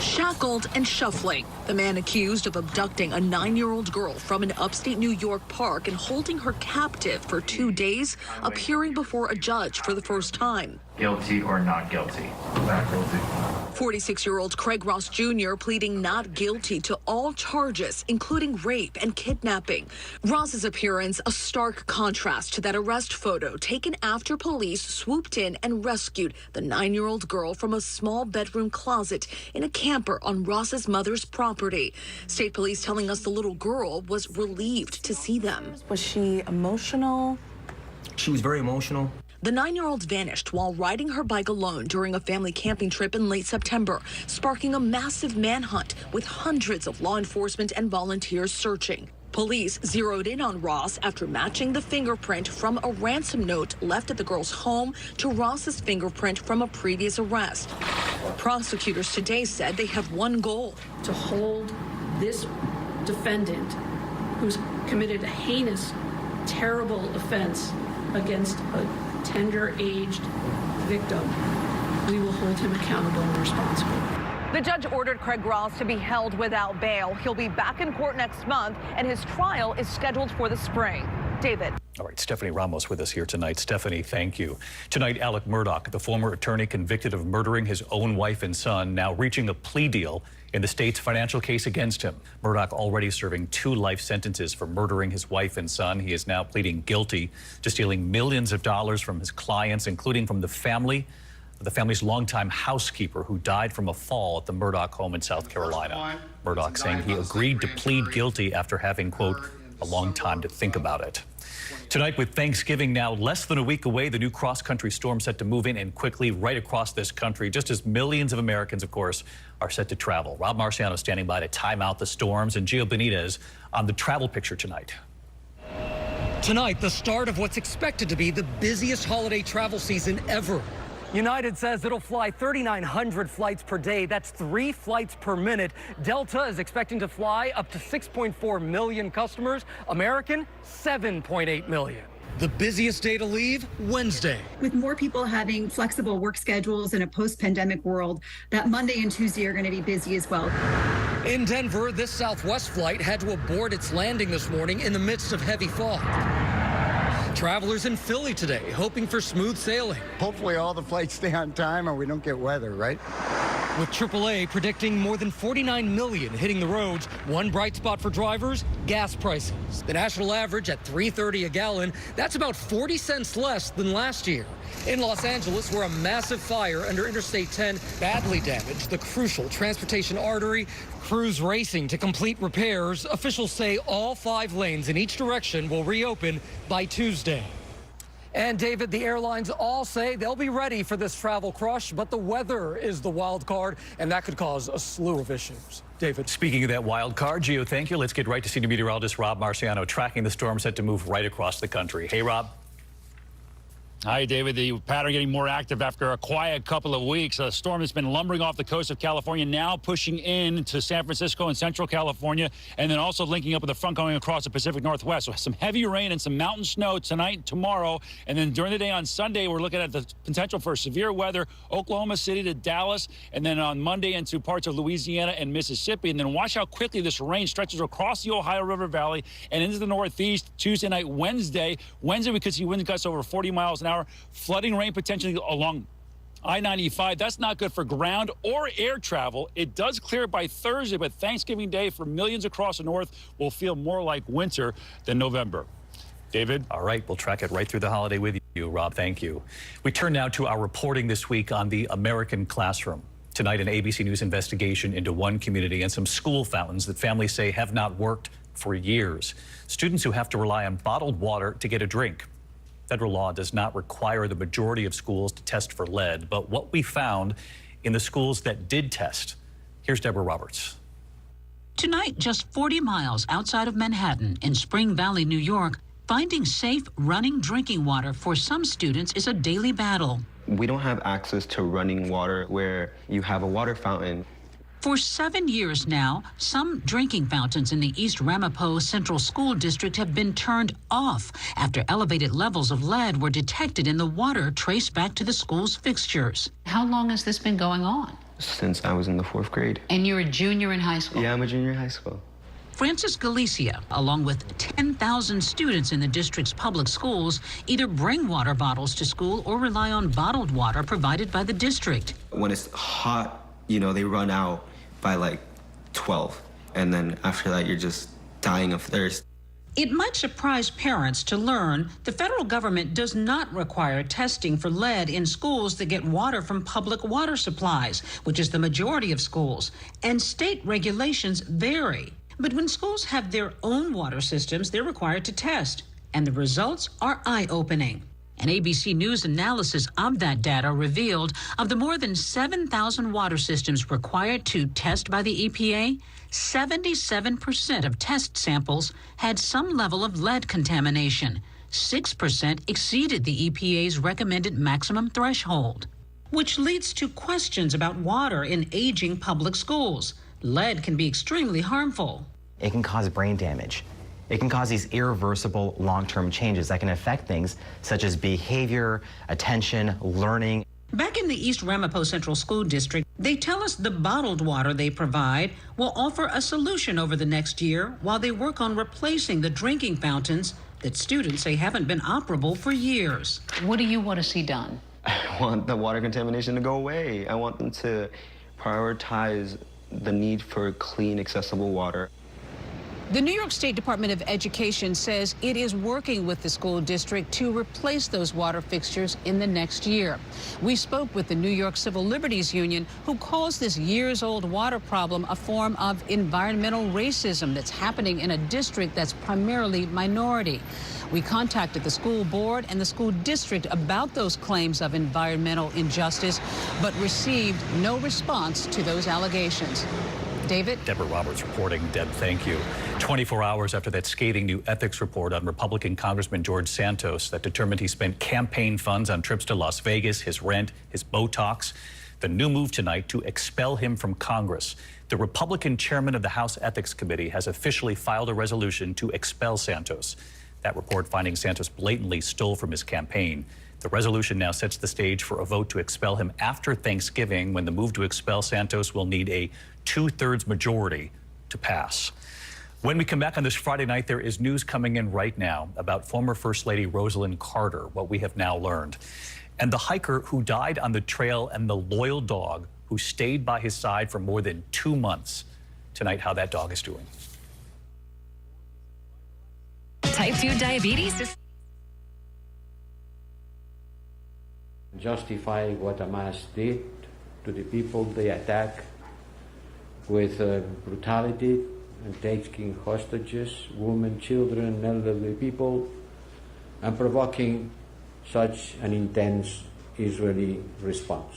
Shackled and shuffling, the man accused of abducting a 9-year-old girl from an upstate New York park and holding her captive for 2 days, appearing before a judge for the first time. Guilty or not guilty? Not guilty. 46-year-old Craig Ross Jr. pleading not guilty to all charges, including rape and kidnapping. Ross's appearance a stark contrast to that arrest photo taken after police swooped in and rescued the 9-year-old girl from a small bedroom closet in a camper on Ross's mother's property. State police telling us the little girl was relieved to see them. Was she emotional? She was very emotional. The 9-year-old vanished while riding her bike alone during a family camping trip in late September, sparking a massive manhunt with hundreds of law enforcement and volunteers searching. Police zeroed in on Ross after matching the fingerprint from a ransom note left at the girl's home to Ross's fingerprint from a previous arrest. Prosecutors today said they have one goal: to hold this defendant, who's committed a heinous, terrible offense against a tender-aged victim. We will hold him accountable and responsible. The judge ordered Craig Ross to be held without bail. He'll be back in court next month, and his trial is scheduled for the spring. David. All right, Stephanie Ramos with us here tonight. Stephanie, thank you. Tonight, Alec Murdaugh, the former attorney convicted of murdering his own wife and son, now reaching a plea deal in the state's financial case against him. Murdaugh already serving 2 life sentences for murdering his wife and son. He is now pleading guilty to stealing millions of dollars from his clients, including from the family's longtime housekeeper who died from a fall at the Murdaugh home in South Carolina. Murdaugh saying he agreed to plead guilty after having, quote, a long time to think about it. Tonight, with Thanksgiving now less than a week away, the new cross-country storm set to move in and quickly right across this country, just as millions of Americans, of course, are set to travel. Rob Marciano standing by to time out the storms, and Gio Benitez on the travel picture tonight. Tonight, the start of what's expected to be the busiest holiday travel season ever. United says it'll fly 3,900 flights per day. That's 3 flights per minute. Delta is expecting to fly up to 6.4 million customers. American, 7.8 million. The busiest day to leave, Wednesday. With more people having flexible work schedules in a post-pandemic world, that Monday and Tuesday are going to be busy as well. In Denver, this Southwest flight had to abort its landing this morning in the midst of heavy fog. Travelers in Philly today hoping for smooth sailing. Hopefully all the flights stay on time and we don't get weather, right? With AAA predicting more than 49 million hitting the roads. One bright spot for drivers, gas prices. The national average at $3.30 a gallon. That's about 40 cents less than last year. In Los Angeles, where a massive fire under Interstate 10 badly damaged the crucial transportation artery, crews racing to complete repairs. Officials say all 5 lanes in each direction will reopen by Tuesday. And David, the airlines all say they'll be ready for this travel crush, but the weather is the wild card, and that could cause a slew of issues. David. Speaking of that wild card, Gio, thank you. Let's get right to senior meteorologist Rob Marciano tracking the storm set to move right across the country. Hey, Rob. Hi, David. The pattern getting more active after a quiet couple of weeks. A storm has been lumbering off the coast of California, now pushing in to San Francisco and central California, and then also linking up with a front going across the Pacific Northwest. So some heavy rain and some mountain snow tonight and tomorrow. And then during the day on Sunday, we're looking at the potential for severe weather, Oklahoma City to Dallas, and then on Monday into parts of Louisiana and Mississippi. And then watch how quickly this rain stretches across the Ohio River Valley and into the Northeast Tuesday night, Wednesday. Wednesday, we could see wind gusts over 40 miles an hour. Flooding rain potentially along I-95. That's not good for ground or air travel. It does clear by Thursday, but Thanksgiving Day for millions across the north will feel more like winter than November. David? All right, we'll track it right through the holiday with you, Rob. Thank you. We turn now to our reporting this week on the American classroom. Tonight, an ABC News investigation into one community and some school fountains that families say have not worked for years. Students who have to rely on bottled water to get a drink. Federal law does not require the majority of schools to test for lead, but what we found in the schools that did test. Here's Deborah Roberts. Tonight, just 40 miles outside of Manhattan in Spring Valley, New York, finding safe running drinking water for some students is a daily battle. We don't have access to running water where you have a water fountain. For 7 years now, some drinking fountains in the East Ramapo Central School District have been turned off after elevated levels of lead were detected in the water traced back to the school's fixtures. How long has this been going on? Since I was in the 4th grade. And you're a junior in high school? Yeah, I'm a junior in high school. Francis Galicia, along with 10,000 students in the district's public schools, either bring water bottles to school or rely on bottled water provided by the district. When it's hot, they run out by like 12. And then after that, you're just dying of thirst. It might surprise parents to learn the federal government does not require testing for lead in schools that get water from public water supplies, which is the majority of schools, and state regulations vary. But when schools have their own water systems, they're required to test. and the results are eye-opening. An ABC News analysis of that data revealed of the more than 7,000 water systems required to test by the EPA, 77% of test samples had some level of lead contamination. 6% exceeded the EPA's recommended maximum threshold, which leads to questions about water in aging public schools. Lead can be extremely harmful. It can cause brain damage. It can cause these irreversible long-term changes that can affect things such as behavior, attention, learning. Back in the East Ramapo Central School District, they tell us the bottled water they provide will offer a solution over the next year while they work on replacing the drinking fountains that students say haven't been operable for years. What do you want to see done? I want the water contamination to go away. I want them to prioritize the need for clean, accessible water. The New York State Department of Education says it is working with the school district to replace those water fixtures in the next year. We spoke with the New York Civil Liberties Union, who calls this years-old water problem a form of environmental racism that's happening in a district that's primarily minority. We contacted the school board and the school district about those claims of environmental injustice, but received no response to those allegations. David? Deborah Roberts reporting. Deb, thank you. 24 hours after that scathing new ethics report on Republican Congressman George Santos that determined he spent campaign funds on trips to Las Vegas, his rent, his Botox, the new move tonight to expel him from Congress. The Republican chairman of the House Ethics Committee has officially filed a resolution to expel Santos. That report finding Santos blatantly stole from his campaign. The resolution now sets the stage for a vote to expel him after Thanksgiving, when the move to expel Santos will need a 2/3 majority to pass. When we come back on this Friday night, there is news coming in right now about former First Lady Rosalynn Carter, what we have now learned, and the hiker who died on the trail and the loyal dog who stayed by his side for more than 2 months. Tonight, how that dog is doing. Type 2 diabetes is justifying what Hamas did to the people they attack with brutality and taking hostages, women, children, elderly people, and provoking such an intense Israeli response.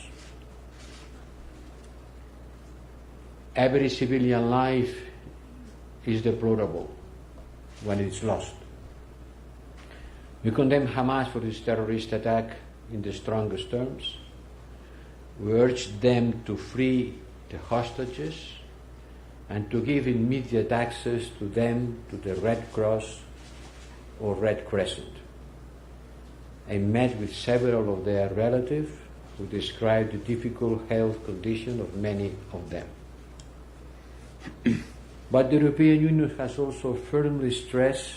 Every civilian life is deplorable when it's lost. We condemn Hamas for this terrorist attack in the strongest terms. We urge them to free the hostages and to give immediate access to them to the Red Cross or Red Crescent. I met with several of their relatives who described the difficult health condition of many of them. But the European Union has also firmly stressed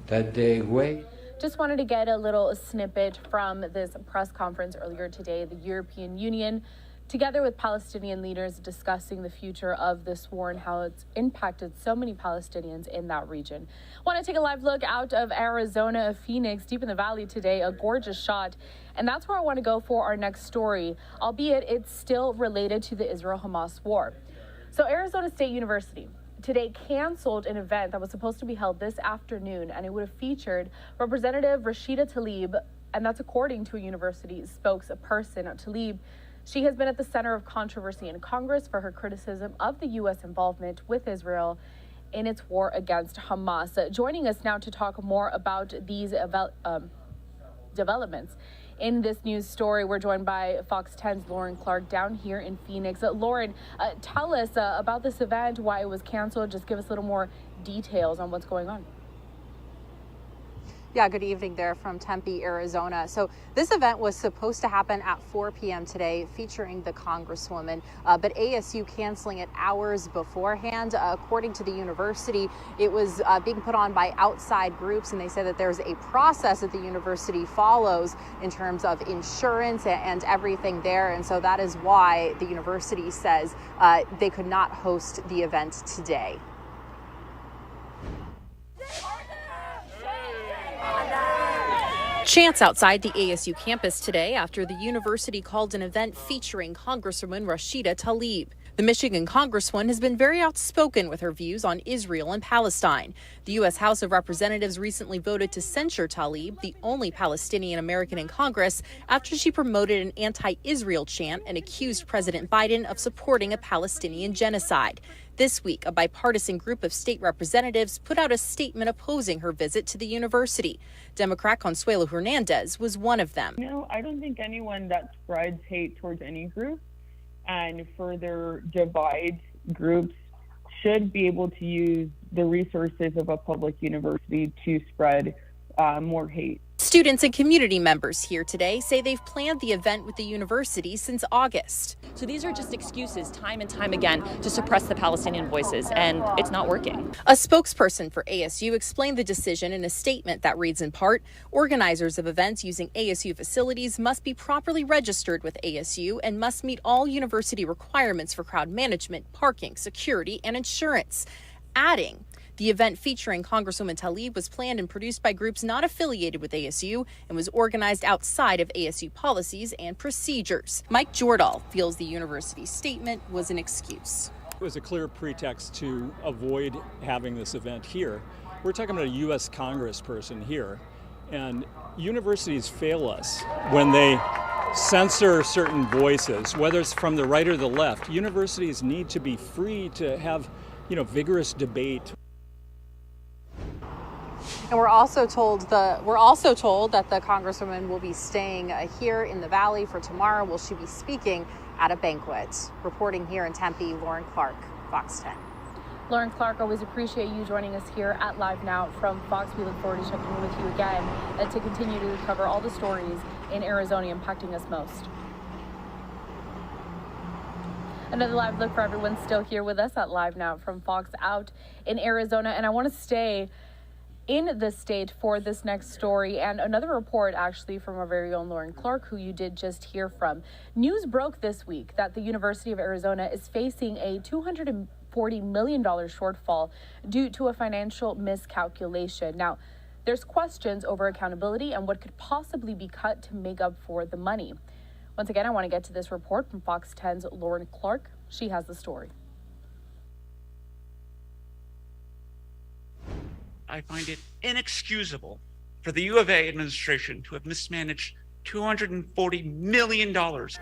that the way... Just wanted to get a little snippet from this press conference earlier today. The European Union, together with Palestinian leaders, discussing the future of this war and how it's impacted so many Palestinians in that region. Want to take a live look out of Arizona, Phoenix, deep in the valley today, a gorgeous shot. And that's where I want to go for our next story, albeit it's still related to the Israel-Hamas war. So Arizona State University today canceled an event that was supposed to be held this afternoon, and it would have featured Representative Rashida Tlaib, and that's according to a university spokesperson. Tlaib, she has been at the center of controversy in Congress for her criticism of the U.S. involvement with Israel in its war against Hamas. Joining us now to talk more about these developments in this news story, we're joined by Fox 10's Lauren Clark down here in Phoenix. Lauren, tell us about this event, why it was canceled. Just give us a little more details on what's going on. Yeah, good evening there from Tempe, Arizona. So this event was supposed to happen at 4 p.m. today, featuring the Congresswoman, but ASU canceling it hours beforehand. According to the university, it was being put on by outside groups, and they said that there's a process that the university follows in terms of insurance and everything there. And so that is why the university says they could not host the event today. Chants outside the ASU campus today after the university called an event featuring Congresswoman Rashida Tlaib. The Michigan Congresswoman has been very outspoken with her views on Israel and Palestine. The U.S. House of Representatives recently voted to censure Tlaib, the only Palestinian American in Congress, after she promoted an anti-Israel chant and accused President Biden of supporting a Palestinian genocide. This week, a bipartisan group of state representatives put out a statement opposing her visit to the university. Democrat Consuelo Hernandez was one of them. No, I don't think anyone that spreads hate towards any group and further divides groups should be able to use the resources of a public university to spread more hate. Students and community members here today say they've planned the event with the university since August. So these are just excuses time and time again to suppress the Palestinian voices, and it's not working. A spokesperson for ASU explained the decision in a statement that reads in part, organizers of events using ASU facilities must be properly registered with ASU and must meet all university requirements for crowd management, parking, security, and insurance. Adding, the event featuring Congresswoman Tlaib was planned and produced by groups not affiliated with ASU and was organized outside of ASU policies and procedures. Mike Jordahl feels the university's statement was an excuse. It was a clear pretext to avoid having this event here. We're talking about a U.S. congressperson here, and universities fail us when they censor certain voices, whether it's from the right or the left. Universities need to be free to have, vigorous debate. And we're also told that the Congresswoman will be staying here in the Valley for tomorrow. Will she be speaking at a banquet? Reporting here in Tempe, Lauren Clark, Fox 10. Lauren Clark, always appreciate you joining us here at Live Now from Fox. We look forward to checking in with you again and to continue to cover all the stories in Arizona impacting us most. Another live look for everyone still here with us at Live Now from Fox out in Arizona. And I want to stay in the state for this next story and another report actually from our very own Lauren Clark, who you did just hear from. News broke this week that the University of Arizona is facing a $240 million shortfall due to a financial miscalculation. Now, there's questions over accountability and what could possibly be cut to make up for the money. Once again, I want to get to this report from Fox 10's Lauren Clark. She has the story. I find it inexcusable for the U of A administration to have mismanaged $240 million.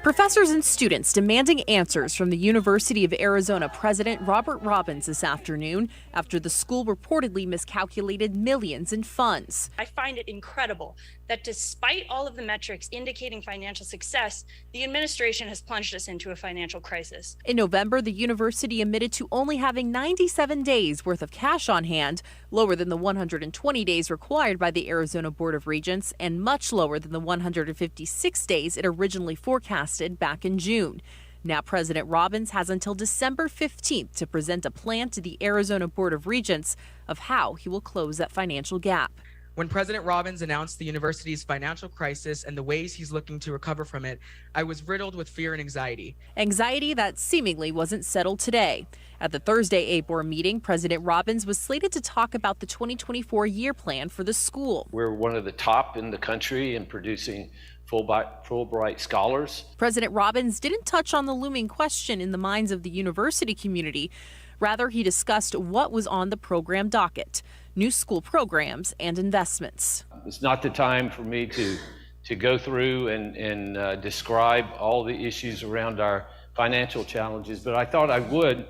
Professors and students demanding answers from the University of Arizona President Robert Robbins this afternoon after the school reportedly miscalculated millions in funds. I find it incredible that despite all of the metrics indicating financial success, the administration has plunged us into a financial crisis. In November, the university admitted to only having 97 days worth of cash on hand, lower than the 120 days required by the Arizona Board of Regents and much lower than the 156 days it originally forecasted back in June. Now, President Robbins has until December 15th to present a plan to the Arizona Board of Regents of how he will close that financial gap. When President Robbins announced the university's financial crisis and the ways he's looking to recover from it, I was riddled with fear and anxiety. Anxiety that seemingly wasn't settled today. At the Thursday ABOR meeting, President Robbins was slated to talk about the 2024 year plan for the school. We're one of the top in the country in producing Fulbright scholars. President Robbins didn't touch on the looming question in the minds of the university community. Rather, he discussed what was on the program docket, new school programs and investments. It's not the time for me to go through and describe all the issues around our financial challenges, but I thought I would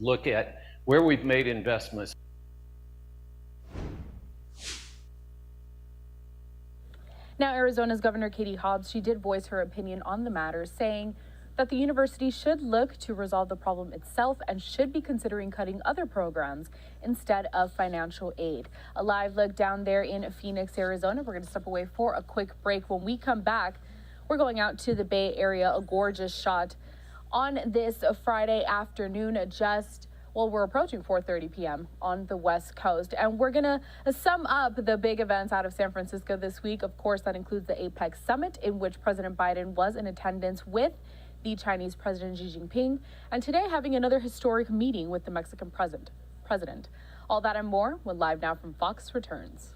look at where we've made investments. Now, Arizona's Governor Katie Hobbs, she did voice her opinion on the matter, saying that the university should look to resolve the problem itself and should be considering cutting other programs instead of financial aid. A live look down there in Phoenix, Arizona. We're going to step away for a quick break. When we come back, we're going out to the Bay Area, a gorgeous shot on this Friday afternoon, we're approaching 4:30 p.m. on the West Coast. And we're going to sum up the big events out of San Francisco this week. Of course, that includes the APEC summit, in which President Biden was in attendance with the Chinese President Xi Jinping, and today having another historic meeting with the Mexican president. All that and more when Live Now from Fox returns.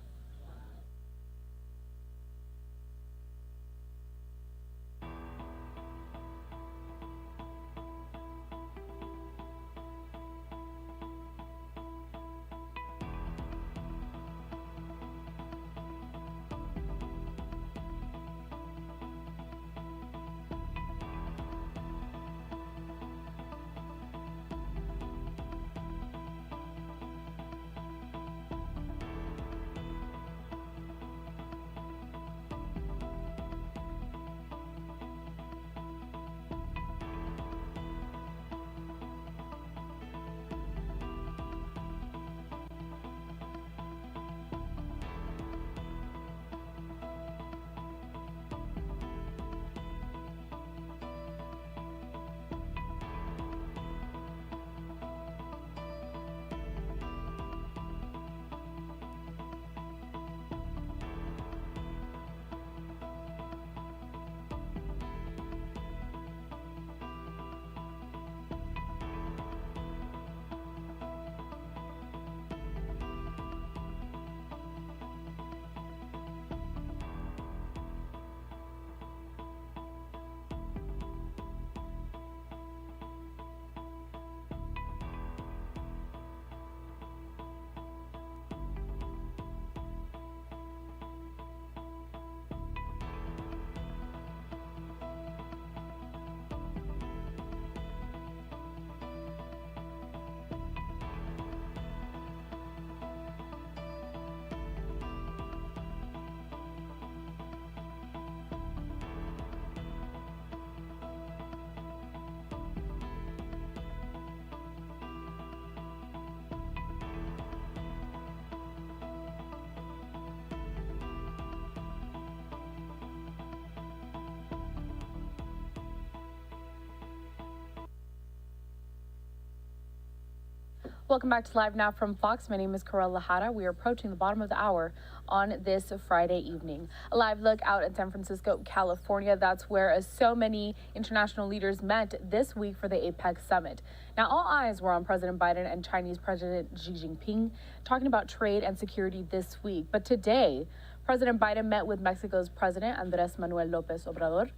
Welcome back to Live Now from Fox. My name is Corel Lahara. We are approaching the bottom of the hour on this Friday evening. A live look out at San Francisco, California. That's where so many international leaders met this week for the APEC summit. Now, all eyes were on President Biden and Chinese President Xi Jinping talking about trade and security this week. But today, President Biden met with Mexico's President Andrés Manuel López Obrador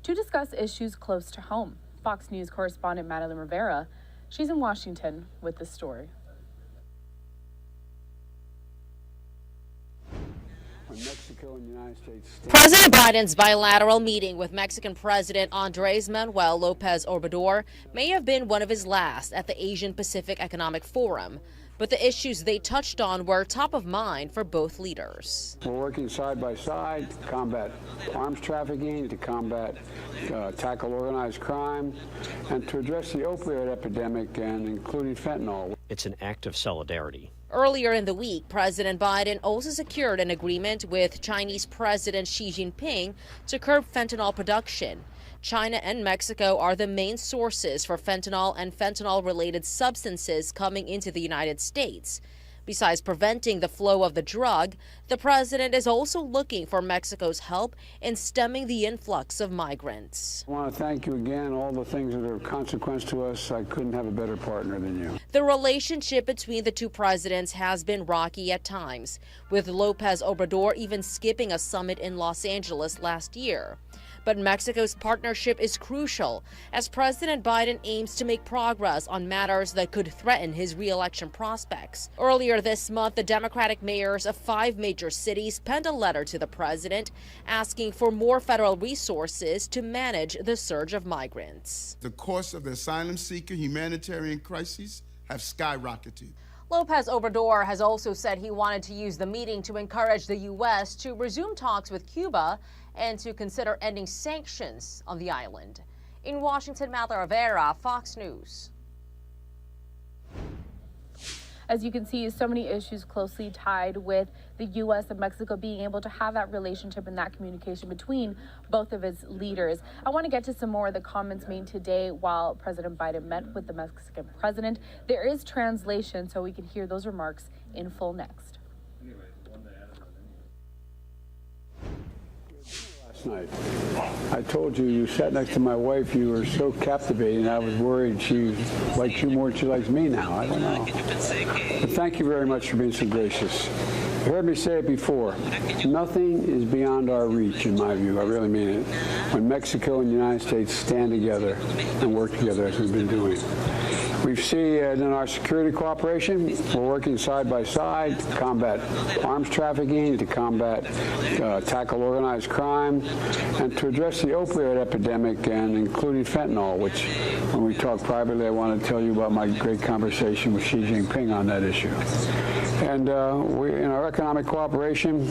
to discuss issues close to home. Fox News correspondent Madeline Rivera, she's in Washington with this story. Mexico and the United States. President Biden's bilateral meeting with Mexican President Andrés Manuel López Obrador may have been one of his last at the Asian Pacific Economic Forum, but the issues they touched on were top of mind for both leaders. We're working side by side to combat arms trafficking, to tackle organized crime, and to address the opioid epidemic, and including fentanyl. It's an act of solidarity. Earlier in the week, President Biden also secured an agreement with Chinese President Xi Jinping to curb fentanyl production. China and Mexico are the main sources for fentanyl and fentanyl-related substances coming into the United States. Besides preventing the flow of the drug, the president is also looking for Mexico's help in stemming the influx of migrants. I want to thank you again. All the things that are of consequence to us, I couldn't have a better partner than you. The relationship between the two presidents has been rocky at times, with López Obrador even skipping a summit in Los Angeles last year. But Mexico's partnership is crucial as President Biden aims to make progress on matters that could threaten his re-election prospects. Earlier this month, the Democratic mayors of 5 major cities penned a letter to the president asking for more federal resources to manage the surge of migrants. The cost of the asylum seeker humanitarian crises have skyrocketed. López Obrador has also said he wanted to use the meeting to encourage the U.S. to resume talks with Cuba and to consider ending sanctions on the island. In Washington, Madeline Rivera, Fox News. As you can see, so many issues closely tied with the U.S. and Mexico being able to have that relationship and that communication between both of its leaders. I want to get to some more of the comments made today while President Biden met with the Mexican president. There is translation, so we can hear those remarks in full next. Night. I told you, you sat next to my wife, you were so captivating, I was worried she liked you more than she likes me now. I don't know. But thank you very much for being so gracious. You heard me say it before. Nothing is beyond our reach, in my view. I really mean it. When Mexico and the United States stand together and work together as we've been doing. We see in our security cooperation, we're working side by side to combat arms trafficking, to tackle organized crime, and to address the opioid epidemic, and including fentanyl, which, when we talk privately, I want to tell you about my great conversation with Xi Jinping on that issue. And in our economic cooperation,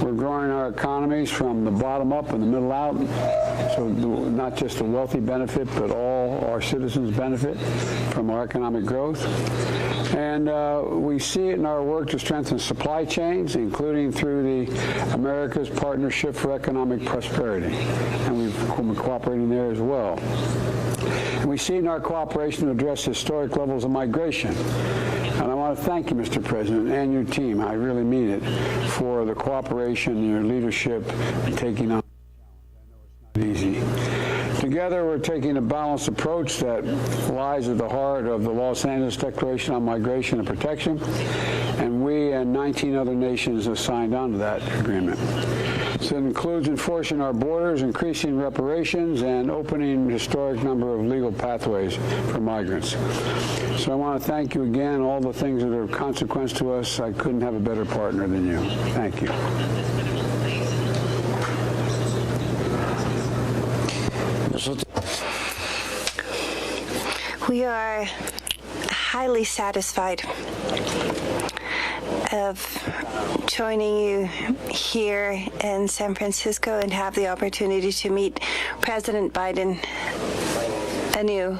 we're growing our economies from the bottom up and the middle out, so not just the wealthy benefit, but all our citizens benefit from our economic growth. And we see it in our work to strengthen supply chains, including through the America's Partnership for Economic Prosperity. And we've been cooperating there as well. And we see it in our cooperation to address historic levels of migration. And I want to thank you, Mr. President, and your team, I really mean it, for the cooperation and your leadership in taking on the challenge. I know it's not easy. Together, we're taking a balanced approach that lies at the heart of the Los Angeles Declaration on Migration and Protection, and we and 19 other nations have signed on to that agreement. So it includes enforcing our borders, increasing reparations, and opening a historic number of legal pathways for migrants. So I want to thank you again. All the things that are of consequence to us, I couldn't have a better partner than you. Thank you. We are highly satisfied of joining you here in San Francisco and have the opportunity to meet President Biden anew.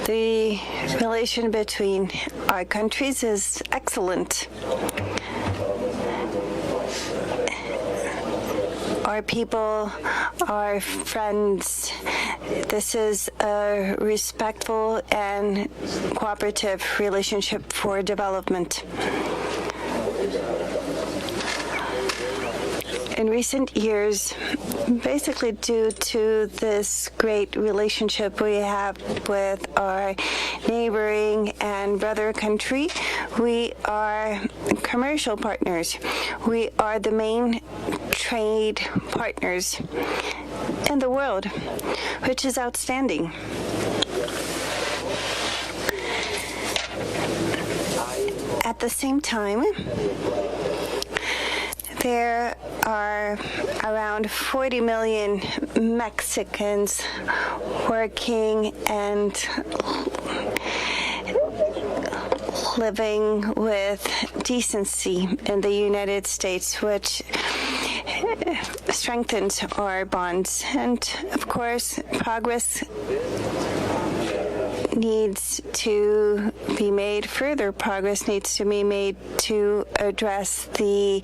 The relation between our countries is excellent. Our people, our friends, this is a respectful and cooperative relationship for development. In recent years, basically due to this great relationship we have with our neighboring and brother country, we are commercial partners. We are the main trade partners in the world, which is outstanding. At the same time, there are around 40 million Mexicans working and living with decency in the United States, which strengthens our bonds. And of course, progress needs to be made, further progress needs to be made to address the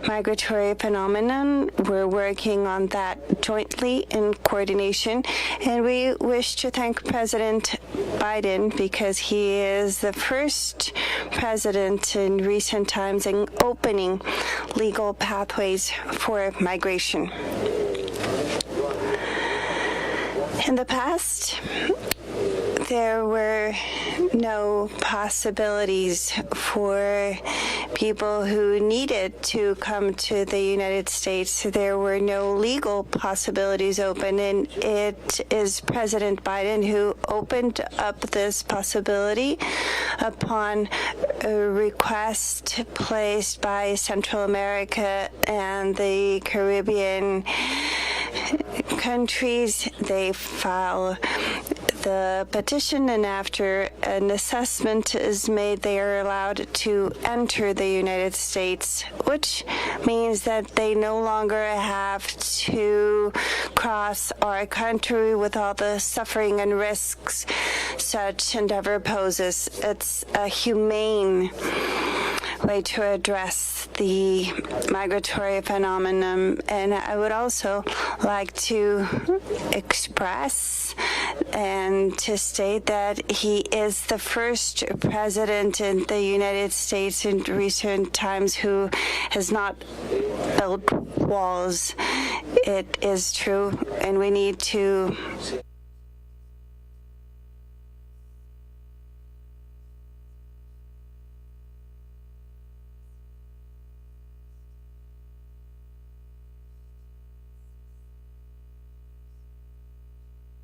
migratory phenomenon. We're working on that jointly in coordination, and we wish to thank President Biden because he is the first president in recent times in opening legal pathways for migration. In the past, there were no possibilities for people who needed to come to the United States. There were no legal possibilities open, and it is President Biden who opened up this possibility upon a request placed by Central America and the Caribbean countries. They file the petition, and after an assessment is made, they are allowed to enter the United States, which means that they no longer have to cross our country with all the suffering and risks such endeavor poses. It's a humane way to address the migratory phenomenon. And I would also like to express and to state that he is the first president in the United States in recent times who has not built walls. It is true, and we need to